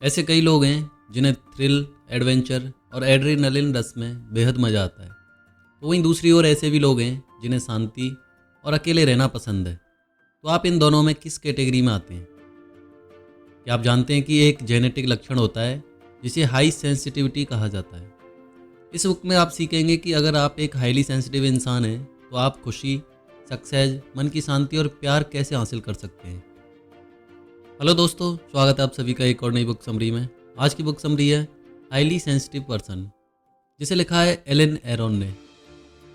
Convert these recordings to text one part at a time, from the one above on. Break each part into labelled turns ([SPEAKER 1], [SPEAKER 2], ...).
[SPEAKER 1] ऐसे कई लोग हैं जिन्हें थ्रिल, एडवेंचर और एड्रेनलिन रस में बेहद मज़ा आता है। तो वहीं दूसरी ओर ऐसे भी लोग हैं जिन्हें शांति और अकेले रहना पसंद है। तो आप इन दोनों में किस कैटेगरी में आते हैं? क्या आप जानते हैं कि एक जेनेटिक लक्षण होता है जिसे हाई सेंसिटिविटी कहा जाता है। इस बुक में आप सीखेंगे कि अगर आप एक हाईली सेंसिटिव इंसान हैं तो आप खुशी, सक्सेस, मन की शांति और प्यार कैसे हासिल कर सकते हैं। हेलो दोस्तों, स्वागत है आप सभी का एक और नई बुक समरी में। आज की बुक समरी है हाईली सेंसिटिव पर्सन, जिसे लिखा है एलन एरोन ने।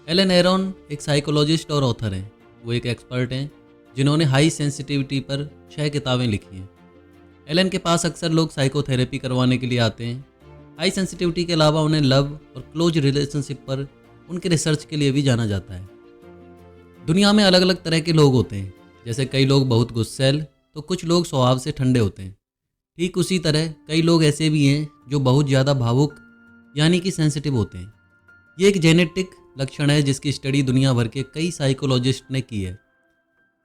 [SPEAKER 1] एलन एरोन एक साइकोलॉजिस्ट और ऑथर हैं। वो एक एक्सपर्ट हैं जिन्होंने हाई सेंसिटिविटी पर 6 किताबें लिखी हैं। एलन के पास अक्सर लोग साइकोथेरेपी करवाने के लिए आते हैं। हाई सेंसिटिविटी के अलावा उन्हें लव और क्लोज रिलेशनशिप पर उनके रिसर्च के लिए भी जाना जाता है। दुनिया में अलग अलग तरह के लोग होते हैं। जैसे कई लोग बहुत गुस्सैल तो कुछ लोग स्वभाव से ठंडे होते हैं। ठीक उसी तरह कई लोग ऐसे भी हैं जो बहुत ज़्यादा भावुक यानी कि सेंसिटिव होते हैं। ये एक जेनेटिक लक्षण है जिसकी स्टडी दुनिया भर के कई साइकोलॉजिस्ट ने की है।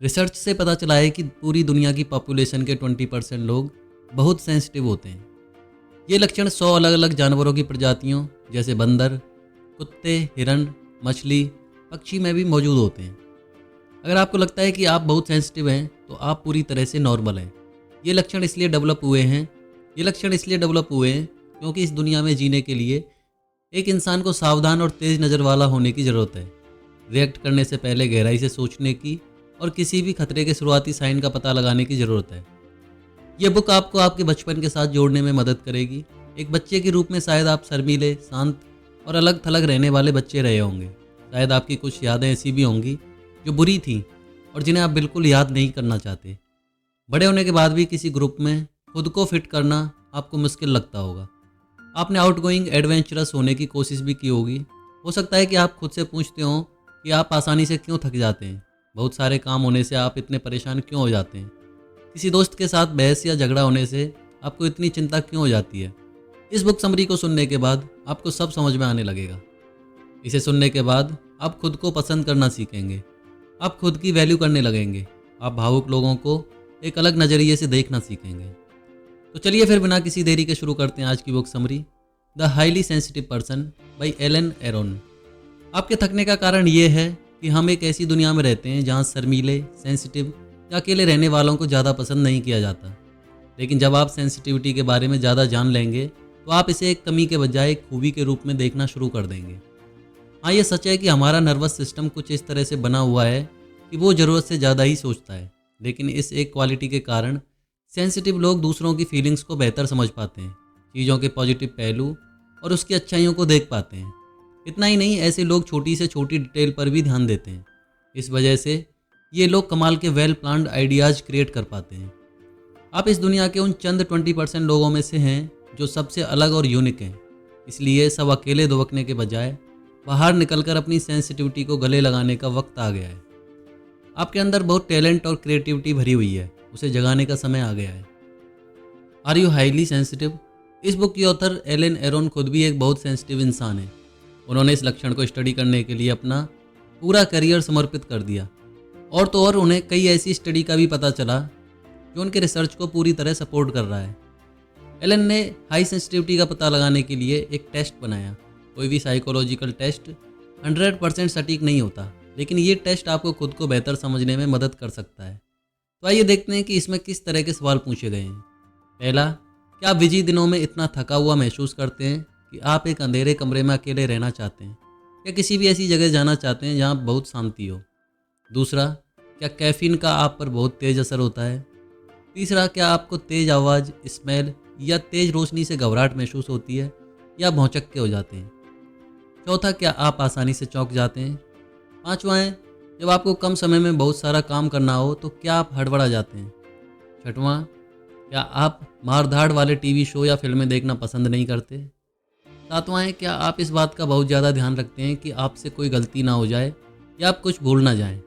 [SPEAKER 1] रिसर्च से पता चला है कि पूरी दुनिया की पॉपुलेशन के 20% लोग बहुत सेंसिटिव होते हैं। ये लक्षण 100 अलग अलग जानवरों की प्रजातियों जैसे बंदर, कुत्ते, हिरण, मछली, पक्षी में भी मौजूद होते हैं। अगर आपको लगता है कि आप बहुत सेंसिटिव हैं तो आप पूरी तरह से नॉर्मल हैं। ये लक्षण इसलिए डेवलप हुए हैं क्योंकि इस दुनिया में जीने के लिए एक इंसान को सावधान और तेज नज़र वाला होने की ज़रूरत है। रिएक्ट करने से पहले गहराई से सोचने की और किसी भी खतरे के शुरुआती साइन का पता लगाने की ज़रूरत है। ये बुक आपको आपके बचपन के साथ जोड़ने में मदद करेगी। एक बच्चे के रूप में शायद आप शर्मीले, शांत और अलग थलग रहने वाले बच्चे रहे होंगे। शायद आपकी कुछ यादें ऐसी भी होंगी जो बुरी थीं और जिन्हें आप बिल्कुल याद नहीं करना चाहते। बड़े होने के बाद भी किसी ग्रुप में खुद को फिट करना आपको मुश्किल लगता होगा। आपने आउटगोइंग, एडवेंचरस होने की कोशिश भी की होगी। हो सकता है कि आप खुद से पूछते हो कि आप आसानी से क्यों थक जाते हैं। बहुत सारे काम होने से आप इतने परेशान क्यों हो जाते हैं। किसी दोस्त के साथ बहस या झगड़ा होने से आपको इतनी चिंता क्यों हो जाती है। इस बुक समरी को सुनने के बाद आपको सब समझ में आने लगेगा। इसे सुनने के बाद आप खुद को पसंद करना सीखेंगे। आप खुद की वैल्यू करने लगेंगे। आप भावुक लोगों को एक अलग नज़रिए से देखना सीखेंगे। तो चलिए फिर बिना किसी देरी के शुरू करते हैं आज की book summary, the highly sensitive person by Elaine Aron. आपके थकने का कारण ये है कि हम एक ऐसी दुनिया में रहते हैं जहाँ शर्मीले, सेंसिटिव या अकेले रहने वालों को ज़्यादा पसंद नहीं किया जाता। लेकिन जब आप सेंसिटिविटी के बारे में ज़्यादा जान लेंगे तो आप इसे एक कमी के बजाय एक खूबी के रूप में देखना शुरू कर देंगे। हाँ, ये सच है कि हमारा नर्वस सिस्टम कुछ इस तरह से बना हुआ है कि वो ज़रूरत से ज़्यादा ही सोचता है। लेकिन इस एक क्वालिटी के कारण सेंसिटिव लोग दूसरों की फीलिंग्स को बेहतर समझ पाते हैं, चीज़ों के पॉजिटिव पहलू और उसकी अच्छाइयों को देख पाते हैं। इतना ही नहीं, ऐसे लोग छोटी से छोटी डिटेल पर भी ध्यान देते हैं। इस वजह से ये लोग कमाल के वेल प्लान्ड आइडियाज़ क्रिएट कर पाते हैं। आप इस दुनिया के उन चंद 20% लोगों में से हैं जो सबसे अलग और यूनिक हैं। इसलिए सब अकेले दुबकने के बजाय बाहर निकलकर अपनी सेंसिटिविटी को गले लगाने का वक्त आ गया है। आपके अंदर बहुत टैलेंट और क्रिएटिविटी भरी हुई है, उसे जगाने का समय आ गया है। Are you highly sensitive? इस बुक की ऑथर एलन एरोन खुद भी एक बहुत सेंसिटिव इंसान है। उन्होंने इस लक्षण को स्टडी करने के लिए अपना पूरा करियर समर्पित कर दिया। और तो और उन्हें कई ऐसी स्टडी का भी पता चला जो उनके रिसर्च को पूरी तरह सपोर्ट कर रहा है। एलन ने हाई सेंसिटिविटी का पता लगाने के लिए एक टेस्ट बनाया। कोई भी साइकोलॉजिकल टेस्ट 100% सटीक नहीं होता, लेकिन ये टेस्ट आपको खुद को बेहतर समझने में मदद कर सकता है। तो आइए देखते हैं कि इसमें किस तरह के सवाल पूछे गए हैं। पहला, क्या आप बिजी दिनों में इतना थका हुआ महसूस करते हैं कि आप एक अंधेरे कमरे में अकेले रहना चाहते हैं या किसी भी ऐसी जगह जाना चाहते हैं जहाँ बहुत शांति हो। दूसरा, क्या कैफीन का आप पर बहुत तेज़ असर होता है। तीसरा, क्या आपको तेज़ आवाज़, स्मेल या तेज़ रोशनी से घबराहट महसूस होती है या भौचक्के हो जाते हैं। चौथा, क्या आप आसानी से चौंक जाते हैं। पांचवा है, जब आपको कम समय में बहुत सारा काम करना हो तो क्या आप हड़बड़ा जाते हैं। छठवां, क्या आप मारधाड़ वाले टीवी शो या फिल्में देखना पसंद नहीं करते। सातवां है, क्या आप इस बात का बहुत ज़्यादा ध्यान रखते हैं कि आपसे कोई गलती ना हो जाए या आप कुछ भूल ना जाएं।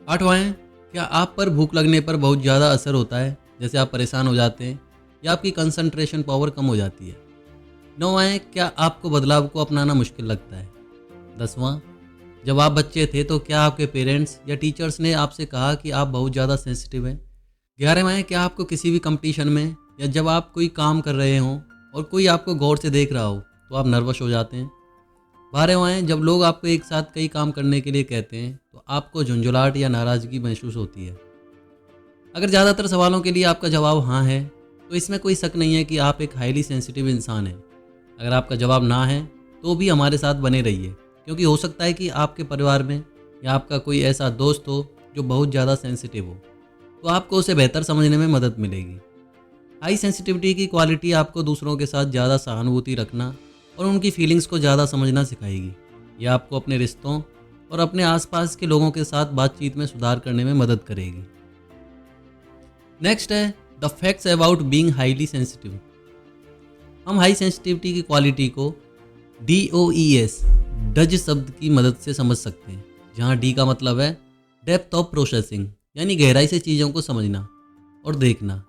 [SPEAKER 1] आठवां है, क्या आप पर भूख लगने पर बहुत ज़्यादा असर होता है, जैसे आप परेशान हो जाते हैं या आपकी कंसंट्रेशन पावर कम हो जाती है। नौवां है, क्या आपको बदलाव को अपनाना मुश्किल लगता है। 10वां, जब आप बच्चे थे तो क्या आपके पेरेंट्स या टीचर्स ने आपसे कहा कि आप बहुत ज़्यादा सेंसिटिव हैं। 11वां है, क्या आपको किसी भी कंपटीशन में या जब आप कोई काम कर रहे हों और कोई आपको गौर से देख रहा हो तो आप नर्वस हो जाते हैं। 12वां, जब लोग आपको एक साथ कई काम करने के लिए कहते हैं तो आपको झुंझुलाहट या नाराज़गी महसूस होती है। अगर ज़्यादातर सवालों के लिए आपका जवाब हाँ है तो इसमें कोई शक नहीं है कि आप एक हाईली सेंसिटिव इंसान हैं। अगर आपका जवाब ना है तो भी हमारे साथ बने रहिए, क्योंकि हो सकता है कि आपके परिवार में या आपका कोई ऐसा दोस्त हो जो बहुत ज़्यादा सेंसिटिव हो, तो आपको उसे बेहतर समझने में मदद मिलेगी। हाई सेंसिटिविटी की क्वालिटी आपको दूसरों के साथ ज़्यादा सहानुभूति रखना और उनकी फीलिंग्स को ज़्यादा समझना सिखाएगी। यह आपको अपने रिश्तों और अपने आसपास के लोगों के साथ बातचीत में सुधार करने में मदद करेगी। नेक्स्ट है the facts about being highly sensitive. हम हाई सेंसिटिविटी की क्वालिटी को DOES डज शब्द की मदद से समझ सकते हैं, जहाँ D का मतलब है डेप्थ ऑफ प्रोसेसिंग, यानी गहराई से चीज़ों को समझना और देखना।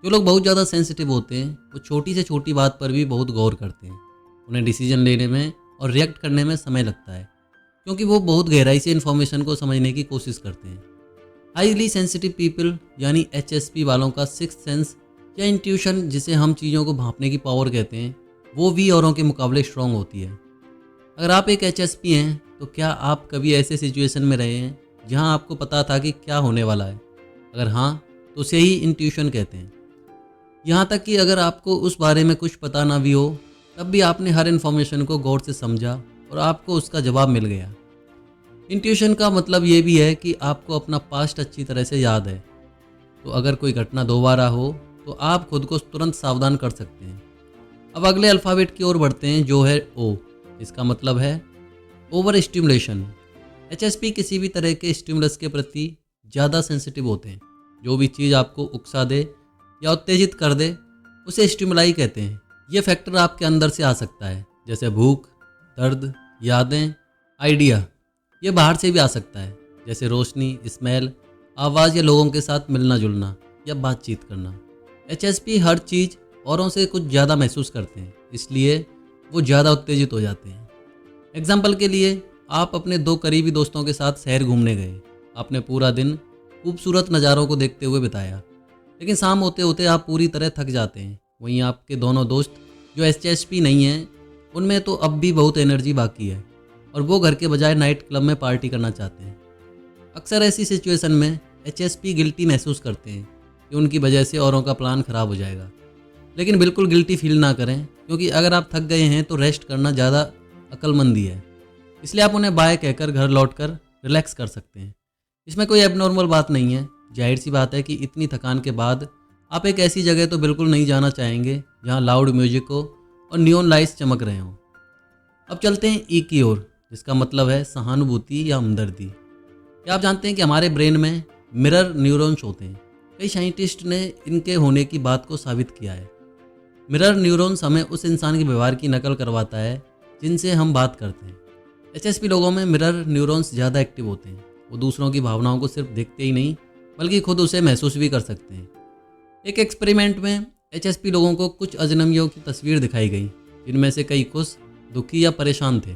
[SPEAKER 1] जो लोग बहुत ज़्यादा सेंसिटिव होते हैं वो छोटी से छोटी बात पर भी बहुत गौर करते हैं। उन्हें डिसीजन लेने में और रिएक्ट करने में समय लगता है, क्योंकि वो बहुत गहराई से इन्फॉर्मेशन को समझने की कोशिश करते हैं। हाईली सेंसिटिव पीपल यानी HSP वालों का सिक्स्थ सेंस या इंट्यूशन, जिसे हम चीज़ों को भांपने की पावर कहते हैं, वो भी औरों के मुकाबले स्ट्रॉन्ग होती है। अगर आप एक HSP हैं तो क्या आप कभी ऐसे सिचुएशन में रहे हैं जहां आपको पता था कि क्या होने वाला है? अगर हाँ तो उसे ही इंट्यूशन कहते हैं। यहाँ तक कि अगर आपको उस बारे में कुछ पता ना भी हो तब भी आपने हर इन्फॉर्मेशन को गौर से समझा और आपको उसका जवाब मिल गया। इंट्यूशन का मतलब ये भी है कि आपको अपना पास्ट अच्छी तरह से याद है, तो अगर कोई घटना दोबारा हो तो आप खुद को तुरंत सावधान कर सकते हैं। अब अगले अल्फ़ाबेट की ओर बढ़ते हैं, जो है O। इसका मतलब है ओवर स्टिमुलेशन। HSP किसी भी तरह के स्टिमुलस के प्रति ज़्यादा सेंसिटिव होते हैं। जो भी चीज़ आपको उकसा दे या उत्तेजित कर दे उसे स्टिमुलाई कहते हैं। ये फैक्टर आपके अंदर से आ सकता है, जैसे भूख, दर्द, यादें, आइडिया। ये बाहर से भी आ सकता है, जैसे रोशनी, स्मेल, आवाज़ या लोगों के साथ मिलना जुलना या बातचीत करना। HSP हर चीज़ औरों से कुछ ज़्यादा महसूस करते हैं, इसलिए वो ज़्यादा उत्तेजित हो जाते हैं। एग्जाम्पल के लिए, आप अपने 2 करीबी दोस्तों के साथ शहर घूमने गए। आपने पूरा दिन खूबसूरत नज़ारों को देखते हुए बिताया, लेकिन शाम होते होते आप पूरी तरह थक जाते हैं। वहीं आपके दोनों दोस्त जो HSP नहीं हैं, उनमें तो अब भी बहुत एनर्जी बाकी है और वो घर के बजाय नाइट क्लब में पार्टी करना चाहते हैं। अक्सर ऐसी सिचुएशन में HSP गिल्टी महसूस करते हैं कि उनकी वजह से औरों का प्लान ख़राब हो जाएगा। लेकिन बिल्कुल गिल्टी फील ना करें, क्योंकि अगर आप थक गए हैं तो रेस्ट करना ज़्यादा अक्लमंदी है। इसलिए आप उन्हें बाय कहकर घर लौटकर रिलैक्स कर सकते हैं। इसमें कोई एबनॉर्मल बात नहीं है। जाहिर सी बात है कि इतनी थकान के बाद आप एक ऐसी जगह तो बिल्कुल नहीं जाना चाहेंगे जहां लाउड म्यूजिक हो और नियॉन लाइट्स चमक रहे हों। अब चलते हैं ई की ओर, जिसका मतलब है सहानुभूति या हमदर्दी। क्या आप जानते हैं कि हमारे ब्रेन में मिरर न्यूरॉन्स होते हैं? कई साइंटिस्ट ने इनके होने की बात को साबित किया है। मिरर न्यूरॉन्स हमें उस इंसान के व्यवहार की नकल करवाता है जिनसे हम बात करते हैं। HSP लोगों में मिरर न्यूरॉन्स ज़्यादा एक्टिव होते हैं। वो दूसरों की भावनाओं को सिर्फ देखते ही नहीं बल्कि खुद उसे महसूस भी कर सकते हैं। एक एक्सपेरिमेंट में HSP लोगों को कुछ अजनबियों की तस्वीर दिखाई गई, जिनमें से कई खुश, दुखी या परेशान थे।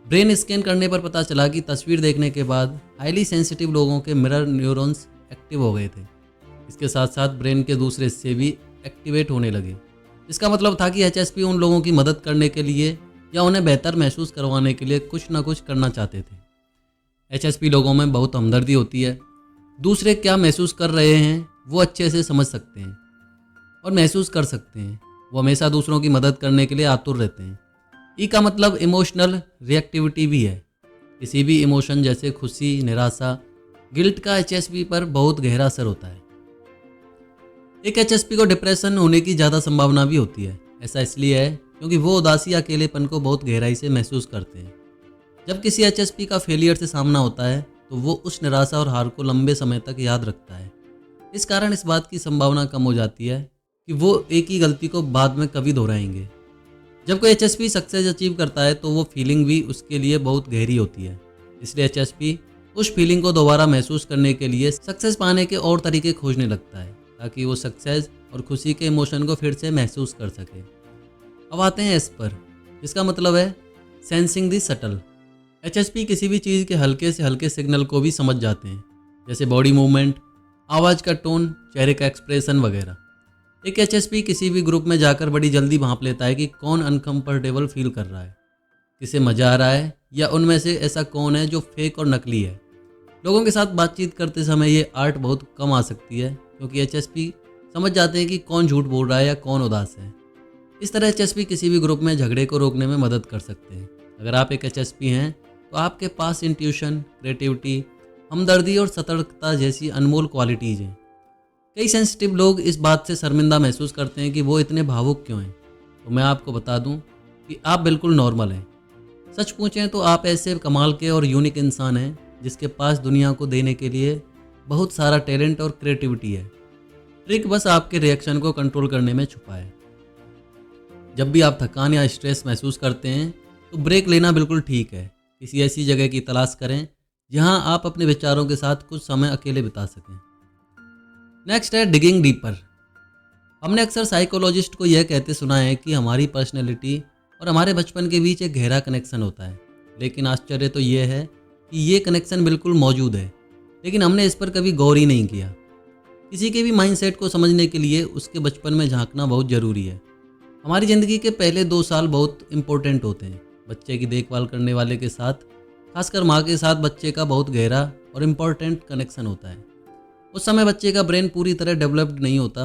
[SPEAKER 1] ब्रेन स्कैन करने पर पता चला कि तस्वीर देखने के बाद हाईली सेंसिटिव लोगों के मिरर न्यूरॉन्स एक्टिव हो गए थे। इसके साथ साथ ब्रेन के दूसरे हिस्से भी एक्टिवेट होने लगे। इसका मतलब था कि HSP उन लोगों की मदद करने के लिए या उन्हें बेहतर महसूस करवाने के लिए कुछ ना कुछ करना चाहते थे। HSP लोगों में बहुत हमदर्दी होती है। दूसरे क्या महसूस कर रहे हैं वो अच्छे से समझ सकते हैं और महसूस कर सकते हैं। वो हमेशा दूसरों की मदद करने के लिए आतुर रहते हैं। ई का मतलब इमोशनल रिएक्टिविटी भी है। किसी भी इमोशन जैसे खुशी, निराशा, गिल्ट का HSP पर बहुत गहरा असर होता है। एक HSP को डिप्रेशन होने की ज़्यादा संभावना भी होती है। ऐसा इसलिए है क्योंकि वो उदासी या अकेलेपन को बहुत गहराई से महसूस करते हैं। जब किसी HSP का फेलियर से सामना होता है तो वो उस निराशा और हार को लंबे समय तक याद रखता है। इस कारण इस बात की संभावना कम हो जाती है कि वो एक ही गलती को बाद में कभी दोहराएंगे। जब कोई HSP सक्सेस अचीव करता है तो वो फीलिंग भी उसके लिए बहुत गहरी होती है। इसलिए HSP उस फीलिंग को दोबारा महसूस करने के लिए सक्सेस पाने के और तरीके खोजने लगता है, ताकि वो सक्सेस और खुशी के इमोशन को फिर से महसूस कर सके। अब आते हैं एस पर, जिसका मतलब है सेंसिंग दी सटल। HSP किसी भी चीज़ के हल्के से हल्के सिग्नल को भी समझ जाते हैं, जैसे बॉडी मूवमेंट, आवाज़ का टोन, चेहरे का एक्सप्रेशन वगैरह। एक एचएसपी किसी भी ग्रुप में जाकर बड़ी जल्दी भांप लेता है कि कौन अनकंफर्टेबल फील कर रहा है, किसे मजा आ रहा है, या उनमें से ऐसा कौन है जो फेक और नकली है। लोगों के साथ बातचीत करते समय ये आर्ट बहुत कम आ सकती है, क्योंकि एचएसपी समझ जाते हैं कि कौन झूठ बोल रहा है या कौन उदास है। इस तरह एचएसपी किसी भी ग्रुप में झगड़े को रोकने में मदद कर सकते हैं। अगर आप एक एचएसपी हैं तो आपके पास इंट्यूशन, क्रिएटिविटी, हमदर्दी और सतर्कता जैसी अनमोल क्वालिटीज़ हैं। कई सेंसिटिव लोग इस बात से शर्मिंदा महसूस करते हैं कि वो इतने भावुक क्यों हैं। तो मैं आपको बता दूं कि आप बिल्कुल नॉर्मल हैं। सच पूछें तो आप ऐसे कमाल के और यूनिक इंसान हैं जिसके पास दुनिया को देने के लिए बहुत सारा टैलेंट और क्रिएटिविटी है। ट्रिक बस आपके रिएक्शन को कंट्रोल करने में छुपा है। जब भी आप थकान या स्ट्रेस महसूस करते हैं तो ब्रेक लेना बिल्कुल ठीक है। किसी ऐसी जगह की तलाश करें जहां आप अपने विचारों के साथ कुछ समय अकेले बिता सकें। नेक्स्ट है डिगिंग डीपर। हमने अक्सर साइकोलॉजिस्ट को यह कहते सुना है कि हमारी पर्सनैलिटी और हमारे बचपन के बीच एक गहरा कनेक्शन होता है, लेकिन आश्चर्य तो यह है कि ये कनेक्शन बिल्कुल मौजूद है, लेकिन हमने इस पर कभी गौर ही नहीं किया। किसी के भी माइंडसेट को समझने के लिए उसके बचपन में झांकना बहुत ज़रूरी है। हमारी ज़िंदगी के पहले 2 साल बहुत इम्पोर्टेंट होते हैं। बच्चे की देखभाल करने वाले के साथ, खासकर माँ के साथ, बच्चे का बहुत गहरा और इम्पोर्टेंट कनेक्शन होता है। उस समय बच्चे का ब्रेन पूरी तरह डेवलप्ड नहीं होता।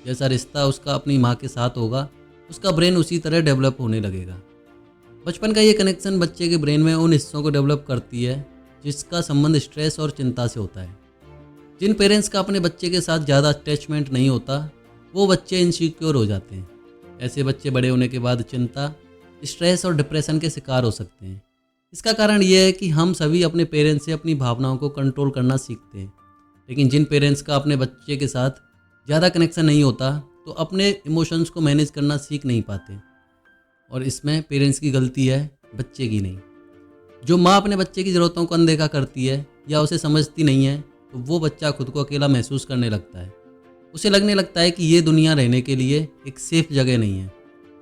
[SPEAKER 1] जैसा रिश्ता उसका अपनी माँ के साथ होगा, उसका ब्रेन उसी तरह डेवलप होने लगेगा। बचपन का ये कनेक्शन बच्चे के ब्रेन में उन हिस्सों को डेवलप करती है जिसका संबंध स्ट्रेस और चिंता से होता है। जिन पेरेंट्स का अपने बच्चे के साथ ज़्यादा अटैचमेंट नहीं होता, वो बच्चे इनसिक्योर हो जाते हैं। ऐसे बच्चे बड़े होने के बाद चिंता, स्ट्रेस और डिप्रेशन के शिकार हो सकते हैं। इसका कारण यह है कि हम सभी अपने पेरेंट्स से अपनी भावनाओं को कंट्रोल करना सीखते हैं, लेकिन जिन पेरेंट्स का अपने बच्चे के साथ ज़्यादा कनेक्शन नहीं होता तो अपने इमोशंस को मैनेज करना सीख नहीं पाते, और इसमें पेरेंट्स की गलती है, बच्चे की नहीं। जो माँ अपने बच्चे की ज़रूरतों को अनदेखा करती है या उसे समझती नहीं है, तो वो बच्चा खुद को अकेला महसूस करने लगता है। उसे लगने लगता है कि ये दुनिया रहने के लिए एक सेफ जगह नहीं है।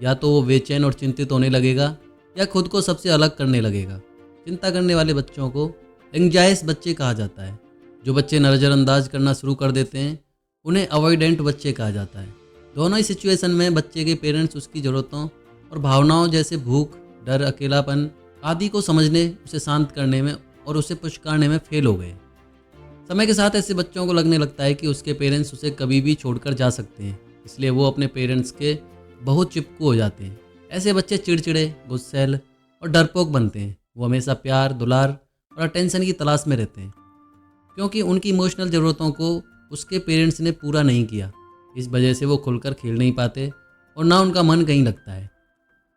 [SPEAKER 1] या तो वो बेचैन और चिंतित होने लगेगा या खुद को सबसे अलग करने लगेगा। चिंता करने वाले बच्चों को एंग्जाइस बच्चे कहा जाता है। जो बच्चे नज़रअंदाज करना शुरू कर देते हैं उन्हें अवॉइडेंट बच्चे कहा जाता है। दोनों ही सिचुएशन में बच्चे के पेरेंट्स उसकी ज़रूरतों और भावनाओं जैसे भूख, डर, अकेलापन आदि को समझने, उसे शांत करने में और उसे पुचकारने में फेल हो गए। समय के साथ ऐसे बच्चों को लगने लगता है कि उसके पेरेंट्स उसे कभी भी छोड़कर जा सकते हैं, इसलिए वो अपने पेरेंट्स के बहुत चिपकू हो जाते हैं। ऐसे बच्चे चिड़चिड़े, गुस्सैल और डरपोक बनते हैं। वो हमेशा प्यार, दुलार और अटेंशन की तलाश में रहते हैं, क्योंकि उनकी इमोशनल ज़रूरतों को उसके पेरेंट्स ने पूरा नहीं किया। इस वजह से वो खुलकर खेल नहीं पाते और ना उनका मन कहीं लगता है।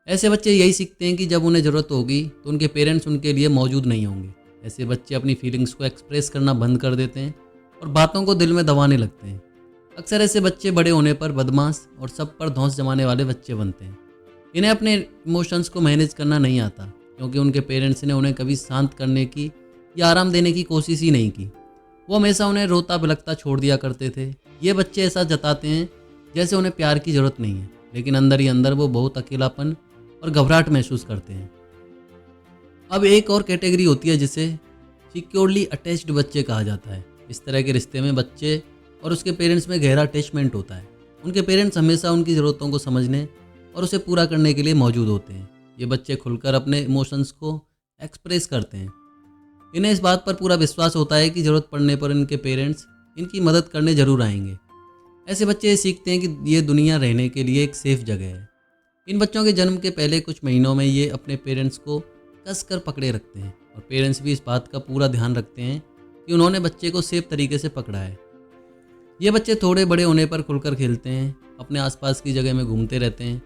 [SPEAKER 1] ऐसे बच्चे यही सीखते हैं कि जब उन्हें ज़रूरत होगी तो उनके पेरेंट्स उनके लिए मौजूद नहीं होंगे। ऐसे बच्चे अपनी फीलिंग्स को एक्सप्रेस करना बंद कर देते हैं और बातों को दिल में दबाने लगते हैं। अक्सर ऐसे बच्चे बड़े होने पर बदमाश और सब पर धौंस जमाने वाले बच्चे बनते हैं। इन्हें अपने इमोशंस को मैनेज करना नहीं आता, क्योंकि उनके पेरेंट्स ने उन्हें कभी शांत करने की या आराम देने की कोशिश ही नहीं की। वो हमेशा उन्हें रोता बिलखता छोड़ दिया करते थे। ये बच्चे ऐसा जताते हैं जैसे उन्हें प्यार की ज़रूरत नहीं है, लेकिन अंदर ही अंदर वो बहुत अकेलापन और घबराहट महसूस करते हैं। अब एक और कैटेगरी होती है जिसे सिक्योरली अटैच्ड बच्चे कहा जाता है। इस तरह के रिश्ते में बच्चे और उसके पेरेंट्स में गहरा अटैचमेंट होता है। उनके पेरेंट्स हमेशा उनकी ज़रूरतों को समझने और उसे पूरा करने के लिए मौजूद होते हैं। ये बच्चे खुलकर अपने इमोशंस को एक्सप्रेस करते हैं। इन्हें इस बात पर पूरा विश्वास होता है कि ज़रूरत पड़ने पर इनके पेरेंट्स इनकी मदद करने ज़रूर आएंगे। ऐसे बच्चे सीखते हैं कि ये दुनिया रहने के लिए एक सेफ जगह है। इन बच्चों के जन्म के पहले कुछ महीनों में ये अपने पेरेंट्स को कसकर पकड़े रखते हैं, और पेरेंट्स भी इस बात का पूरा ध्यान रखते हैं कि उन्होंने बच्चे को सेफ तरीके से पकड़ा है। ये बच्चे थोड़े बड़े होने पर खुलकर खेलते हैं, अपने आसपास की जगह में घूमते रहते हैं।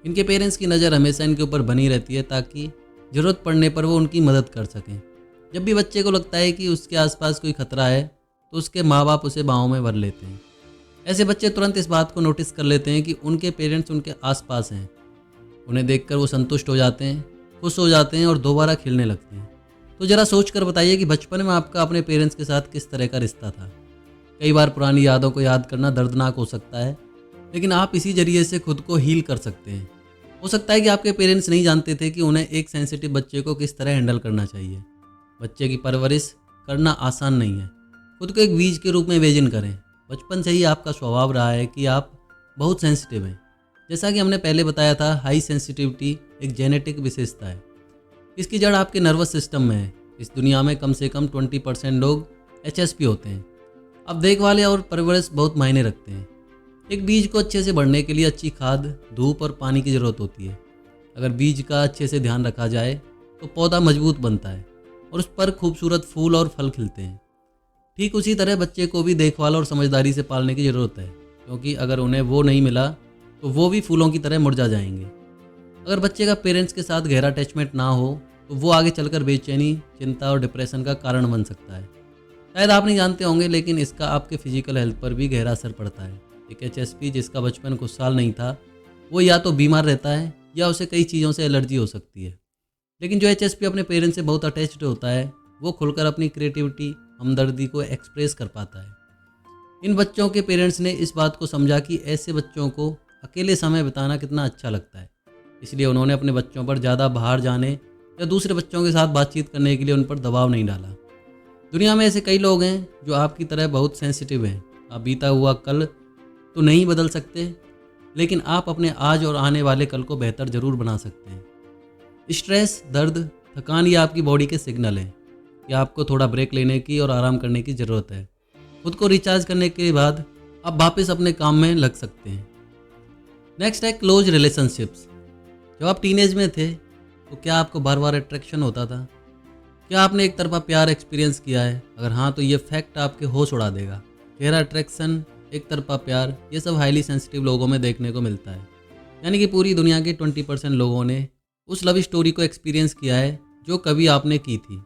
[SPEAKER 1] इनके पेरेंट्स की नज़र हमेशा इनके ऊपर बनी रहती है ताकि ज़रूरत पड़ने पर वो उनकी मदद कर सकें। जब भी बच्चे को लगता है कि उसके आसपास कोई खतरा है तो उसके माँ बाप उसे बाहों में भर लेते हैं। ऐसे बच्चे तुरंत इस बात को नोटिस कर लेते हैं कि उनके पेरेंट्स उनके आसपास हैं। उन्हें देखकर वो संतुष्ट हो जाते हैं, खुश हो जाते हैं और दोबारा खेलने लगते हैं। तो ज़रा सोच कर बताइए कि बचपन में आपका अपने पेरेंट्स के साथ किस तरह का रिश्ता था। कई बार पुरानी यादों को याद करना दर्दनाक हो सकता है, लेकिन आप इसी जरिए से खुद को हील कर सकते हैं। हो सकता है कि आपके पेरेंट्स नहीं जानते थे कि उन्हें एक सेंसिटिव बच्चे को किस तरह हैंडल करना चाहिए। बच्चे की परवरिश करना आसान नहीं है। खुद को एक बीज के रूप में इमेजिन करें। बचपन से ही आपका स्वभाव रहा है कि आप बहुत सेंसिटिव हैं। जैसा कि हमने पहले बताया था, हाई सेंसिटिविटी एक जेनेटिक विशेषता है। इसकी जड़ आपके नर्वस सिस्टम में है। इस दुनिया में कम से कम 20% लोग HSP होते हैं। अब देखभाल और परवरिश बहुत मायने रखते हैं। एक बीज को अच्छे से बढ़ने के लिए अच्छी खाद, धूप और पानी की ज़रूरत होती है। अगर बीज का अच्छे से ध्यान रखा जाए तो पौधा मजबूत बनता है और उस पर खूबसूरत फूल और फल खिलते हैं। ठीक उसी तरह बच्चे को भी देखभाल और समझदारी से पालने की ज़रूरत है, क्योंकि अगर उन्हें वो नहीं मिला तो वो भी फूलों की तरह मुरझा जाएंगे। अगर बच्चे का पेरेंट्स के साथ गहरा अटैचमेंट ना हो तो वो आगे चलकर बेचैनी, चिंता और डिप्रेशन का कारण बन सकता है। शायद आप नहीं जानते होंगे, लेकिन इसका आपके फिजिकल हेल्थ पर भी गहरा असर पड़ता है। एक HSP जिसका बचपन खुशहाल नहीं था, वो या तो बीमार रहता है या उसे कई चीज़ों से एलर्जी हो सकती है। लेकिन जो HSP अपने पेरेंट्स से बहुत अटैच्ड होता है, वो खुलकर अपनी क्रिएटिविटी, हमदर्दी को एक्सप्रेस कर पाता है। इन बच्चों के पेरेंट्स ने इस बात को समझा कि ऐसे बच्चों को अकेले समय बिताना कितना अच्छा लगता है, इसलिए उन्होंने अपने बच्चों पर ज़्यादा बाहर जाने या दूसरे बच्चों के साथ बातचीत करने के लिए उन पर दबाव नहीं डाला। दुनिया में ऐसे कई लोग हैं जो आपकी तरह बहुत सेंसिटिव हैं। आप बीता हुआ कल तो नहीं बदल सकते, लेकिन आप अपने आज और आने वाले कल को बेहतर ज़रूर बना सकते हैं। स्ट्रेस, दर्द, थकान ये आपकी बॉडी के सिग्नल हैं कि आपको थोड़ा ब्रेक लेने की और आराम करने की ज़रूरत है। खुद को रिचार्ज करने के बाद आप वापस अपने काम में लग सकते हैं। नेक्स्ट है क्लोज रिलेशनशिप्स। जब आप टीनेज में थे तो क्या आपको बार बार अट्रैक्शन होता था? क्या आपने एक तरफा प्यार एक्सपीरियंस किया है? अगर हाँ, तो ये फैक्ट आपके होश उड़ा देगा। गहरा अट्रैक्शन, एक तरफा प्यार, ये सब हाईली सेंसिटिव लोगों में देखने को मिलता है। यानी कि पूरी दुनिया के 20% लोगों ने उस लव स्टोरी को एक्सपीरियंस किया है जो कभी आपने की थी।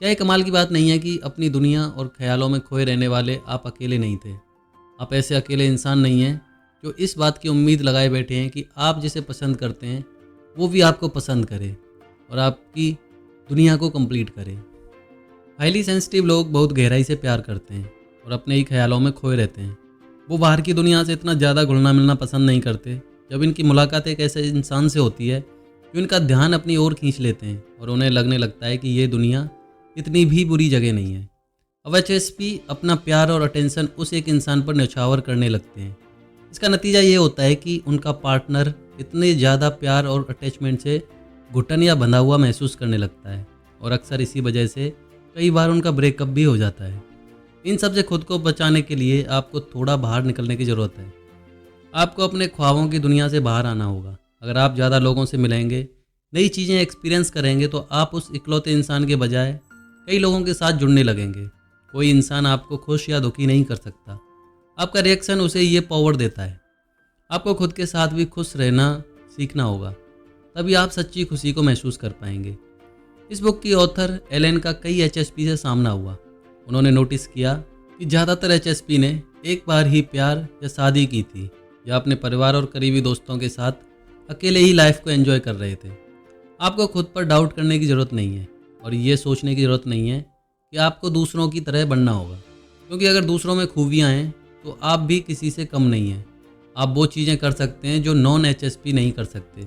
[SPEAKER 1] क्या ये कमाल की बात नहीं है कि अपनी दुनिया और ख्यालों में खोए रहने वाले आप अकेले नहीं थे? आप ऐसे अकेले इंसान नहीं हैं जो इस बात की उम्मीद लगाए बैठे हैं कि आप जिसे पसंद करते हैं वो भी आपको पसंद करे और आपकी दुनिया को कंप्लीट करे। हाईली सेंसिटिव लोग बहुत गहराई से प्यार करते हैं और अपने ही ख्यालों में खोए रहते हैं। वो बाहर की दुनिया से इतना ज़्यादा घुलना मिलना पसंद नहीं करते। जब इनकी मुलाकात एक ऐसे इंसान से होती है जो इनका ध्यान अपनी ओर खींच लेते हैं और उन्हें लगने लगता है कि ये दुनिया इतनी भी बुरी जगह नहीं है। अब HSP अपना प्यार और अटेंशन उस एक इंसान पर न्यौछावर करने लगते हैं। इसका नतीजा ये होता है कि उनका पार्टनर इतने ज़्यादा प्यार और अटैचमेंट से घुटन या बंधा हुआ महसूस करने लगता है और अक्सर इसी वजह से कई बार उनका ब्रेकअप भी हो जाता है। इन सब से खुद को बचाने के लिए आपको थोड़ा बाहर निकलने की ज़रूरत है। आपको अपने ख्वाबों की दुनिया से बाहर आना होगा। अगर आप ज़्यादा लोगों से मिलेंगे, नई चीज़ें एक्सपीरियंस करेंगे, तो आप उस इकलौते इंसान के बजाय कई लोगों के साथ जुड़ने लगेंगे। कोई इंसान आपको खुश या दुखी नहीं कर सकता। आपका रिएक्शन उसे ये पावर देता है। आपको खुद के साथ भी खुश रहना सीखना होगा, तभी आप सच्ची खुशी को महसूस कर पाएंगे। इस बुक की ऑथर एलेन का कई HSP से सामना हुआ। उन्होंने नोटिस किया कि ज़्यादातर HSP ने एक बार ही प्यार या शादी की थी या अपने परिवार और करीबी दोस्तों के साथ अकेले ही लाइफ को एंजॉय कर रहे थे। आपको खुद पर डाउट करने की ज़रूरत नहीं है और ये सोचने की ज़रूरत नहीं है कि आपको दूसरों की तरह बनना होगा, क्योंकि अगर दूसरों में खूबियाँ हैं तो आप भी किसी से कम नहीं हैं। आप वो चीज़ें कर सकते हैं जो नॉन HSP नहीं कर सकते।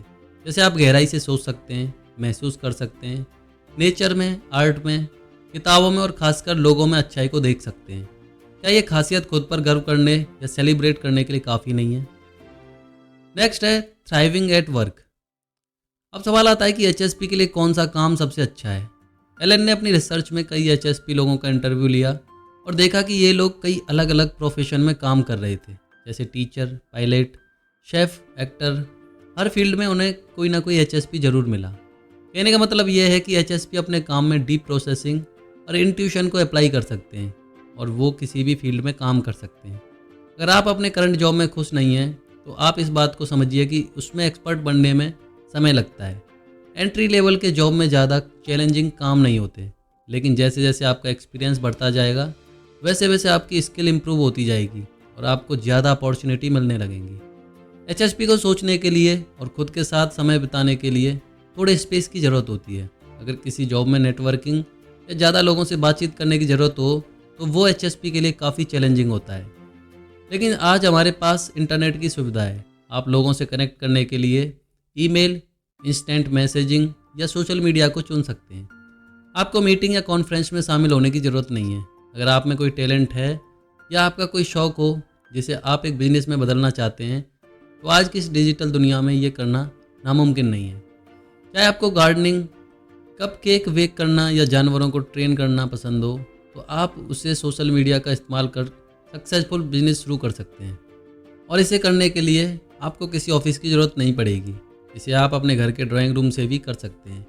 [SPEAKER 1] जैसे आप गहराई से सोच सकते हैं, महसूस कर सकते हैं, नेचर में, आर्ट में, किताबों में और खासकर लोगों में अच्छाई को देख सकते हैं। क्या ये खासियत खुद पर गर्व करने या सेलिब्रेट करने के लिए काफ़ी नहीं है? नेक्स्ट है थ्राइविंग एट वर्क। अब सवाल आता है कि HSP के लिए कौन सा काम सबसे अच्छा है। एलन ने अपनी रिसर्च में कई HSP लोगों का इंटरव्यू लिया और देखा कि ये लोग कई अलग अलग प्रोफेशन में काम कर रहे थे, जैसे टीचर, पायलट, शेफ, एक्टर। हर फील्ड में उन्हें कोई ना कोई HSP जरूर मिला। कहने का मतलब यह है कि HSP अपने काम में डीप प्रोसेसिंग और इंट्यूशन को अप्लाई कर सकते हैं और वो किसी भी फील्ड में काम कर सकते हैं। अगर आप अपने करंट जॉब में खुश नहीं हैं तो आप इस बात को समझिए कि उसमें एक्सपर्ट बनने में समय लगता है। एंट्री लेवल के जॉब में ज़्यादा चैलेंजिंग काम नहीं होते, लेकिन जैसे जैसे आपका एक्सपीरियंस बढ़ता जाएगा वैसे वैसे आपकी स्किल इंप्रूव होती जाएगी और आपको ज़्यादा अपॉर्चुनिटी मिलने लगेंगी। HSP को सोचने के लिए और खुद के साथ समय बिताने के लिए थोड़े स्पेस की ज़रूरत होती है। अगर किसी जॉब में नेटवर्किंग या ज़्यादा लोगों से बातचीत करने की ज़रूरत हो तो वो HSP के लिए काफ़ी चैलेंजिंग होता है। लेकिन आज हमारे पास इंटरनेट की सुविधा है। आप लोगों से कनेक्ट करने के लिए ईमेल, इंस्टेंट मैसेजिंग या सोशल मीडिया को चुन सकते हैं। आपको मीटिंग या कॉन्फ्रेंस में शामिल होने की ज़रूरत नहीं है। अगर आप में कोई टैलेंट है या आपका कोई शौक़ हो जिसे आप एक बिजनेस में बदलना चाहते हैं तो आज की इस डिजिटल दुनिया में ये करना नामुमकिन नहीं है। चाहे आपको गार्डनिंग, कप केक बेक करना या जानवरों को ट्रेन करना पसंद हो, तो आप उसे सोशल मीडिया का इस्तेमाल कर सक्सेसफुल बिजनेस शुरू कर सकते हैं। और इसे करने के लिए आपको किसी ऑफिस की ज़रूरत नहीं पड़ेगी। इसे आप अपने घर के ड्राइंग रूम से भी कर सकते हैं।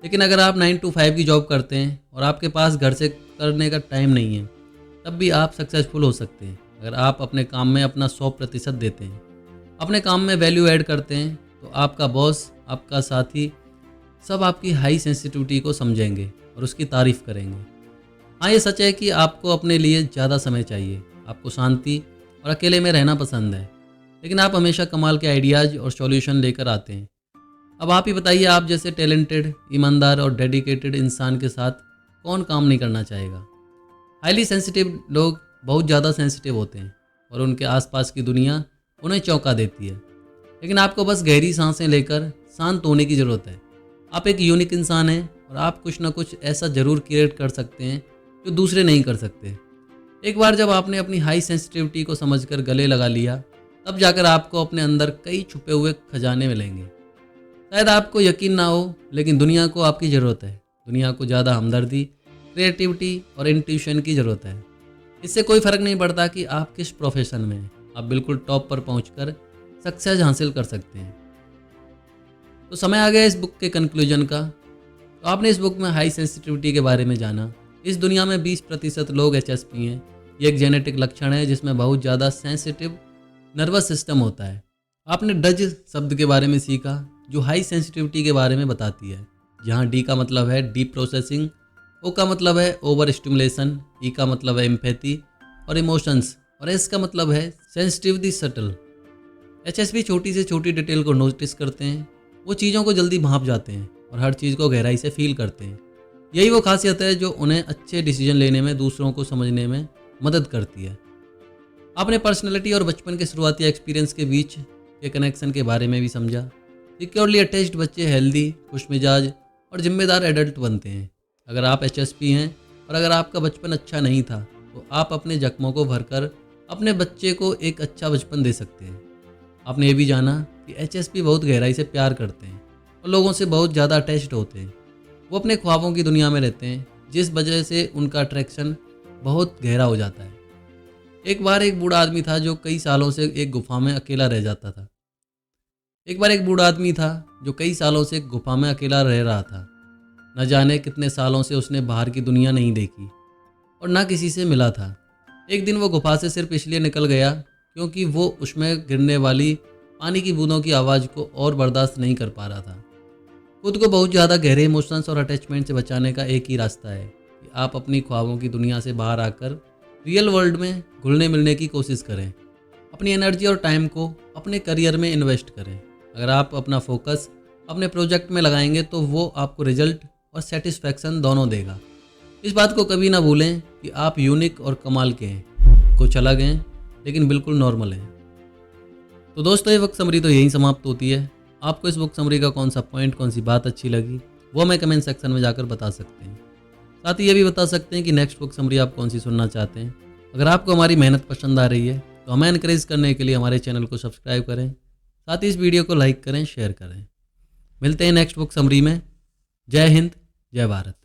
[SPEAKER 1] लेकिन अगर आप 9 to 5 की जॉब करते हैं और आपके पास घर से करने का टाइम नहीं है, तब भी आप सक्सेसफुल हो सकते हैं। अगर आप अपने काम में अपना 100% देते हैं, अपने काम में वैल्यू ऐड करते हैं, तो आपका बॉस, आपका साथी सब आपकी हाई सेंसिटिविटी को समझेंगे और उसकी तारीफ़ करेंगे। हाँ, ये सच है कि आपको अपने लिए ज़्यादा समय चाहिए। आपको शांति और अकेले में रहना पसंद है, लेकिन आप हमेशा कमाल के आइडियाज़ और सॉल्यूशन लेकर आते हैं। अब आप ही बताइए, आप जैसे टैलेंटेड, ईमानदार और डेडिकेटेड इंसान के साथ कौन काम नहीं करना चाहेगा। हाईली सेंसिटिव लोग बहुत ज़्यादा सेंसिटिव होते हैं और उनके आसपास की दुनिया उन्हें चौंका देती है। लेकिन आपको बस गहरी सांसें लेकर शांत होने की ज़रूरत है। आप एक यूनिक इंसान हैं और आप कुछ ना कुछ ऐसा ज़रूर क्रिएट कर सकते हैं जो दूसरे नहीं कर सकते। एक बार जब आपने अपनी हाई सेंसिटिविटी को समझकर गले लगा लिया, तब जाकर आपको अपने अंदर कई छुपे हुए खजाने मिलेंगे। शायद आपको यकीन ना हो, लेकिन दुनिया को आपकी ज़रूरत है। दुनिया को ज़्यादा हमदर्दी, क्रिएटिविटी और इंट्यूशन की ज़रूरत है। इससे कोई फ़र्क नहीं पड़ता कि आप किस प्रोफेशन में हैं, आप बिल्कुल टॉप पर पहुंचकर सक्सेस हासिल कर सकते हैं। तो समय आ गया इस बुक के कंक्लूजन का। तो आपने इस बुक में हाई सेंसिटिविटी के बारे में जाना। इस दुनिया में 20% लोग HSP हैं। ये एक जेनेटिक लक्षण है जिसमें बहुत ज़्यादा सेंसिटिव नर्वस सिस्टम होता है। आपने डज शब्द के बारे में सीखा, जो हाई सेंसिटिविटी के बारे में बताती है। जहाँ डी का मतलब है डीप प्रोसेसिंग, ओ का मतलब है ओवर स्टिमुलेशन, ई का मतलब है एम्पैथी और इमोशंस, और एस का मतलब है सेंसिटिव दी सटल। HSP छोटी से छोटी डिटेल को नोटिस करते हैं। वो चीज़ों को जल्दी भांप जाते हैं और हर चीज़ को गहराई से फील करते हैं। यही वो खासियत है जो उन्हें अच्छे डिसीजन लेने में, दूसरों को समझने में मदद करती है। आपने पर्सनैलिटी और बचपन के शुरुआती एक्सपीरियंस के बीच के कनेक्शन के बारे में भी समझा। सिक्योरली अटैच्ड बच्चे हेल्दी, खुशमिजाज और जिम्मेदार एडल्ट बनते हैं। अगर आप HSP हैं और अगर आपका बचपन अच्छा नहीं था, तो आप अपने जख्मों को भरकर अपने बच्चे को एक अच्छा बचपन दे सकते हैं। आपने ये भी जाना कि HSP बहुत गहराई से प्यार करते हैं और लोगों से बहुत ज़्यादा अटैच्ड होते हैं। वो अपने ख्वाबों की दुनिया में रहते हैं, जिस वजह से उनका अट्रैक्शन बहुत गहरा हो जाता है। एक बार एक बूढ़ा आदमी था जो कई सालों से एक गुफा में अकेला रह रहा था। न जाने कितने सालों से उसने बाहर की दुनिया नहीं देखी और ना किसी से मिला था। एक दिन वो गुफा से सिर्फ इसलिए निकल गया क्योंकि वो उसमें गिरने वाली पानी की बूंदों की आवाज़ को और बर्दाश्त नहीं कर पा रहा था। खुद को बहुत ज़्यादा गहरे इमोशंस और अटैचमेंट से बचाने का एक ही रास्ता है कि आप अपनी ख्वाबों की दुनिया से बाहर आकर रियल वर्ल्ड में घुलने मिलने की कोशिश करें। अपनी एनर्जी और टाइम को अपने करियर में इन्वेस्ट करें। अगर आप अपना फोकस अपने प्रोजेक्ट में लगाएंगे तो वो आपको रिजल्ट और सेटिस्फैक्शन दोनों देगा। इस बात को कभी ना भूलें कि आप यूनिक और कमाल के हैं, कुछ अलग हैं, लेकिन बिल्कुल नॉर्मल हैं। तो दोस्तों, ये बुक समरी तो यहीं समाप्त होती है। आपको इस बुक समरी का कौन सा पॉइंट, कौन सी बात अच्छी लगी, वो हमें कमेंट सेक्शन में जाकर बता सकते हैं। साथ ही ये भी बता सकते हैं कि नेक्स्ट बुक समरी आप कौन सी सुनना चाहते हैं। अगर आपको हमारी मेहनत पसंद आ रही है तो हमें एनकरेज करने के लिए हमारे चैनल को सब्सक्राइब करें। साथ ही इस वीडियो को लाइक करें, शेयर करें। मिलते हैं नेक्स्ट बुक समरी में। जय हिंद, जय भारत।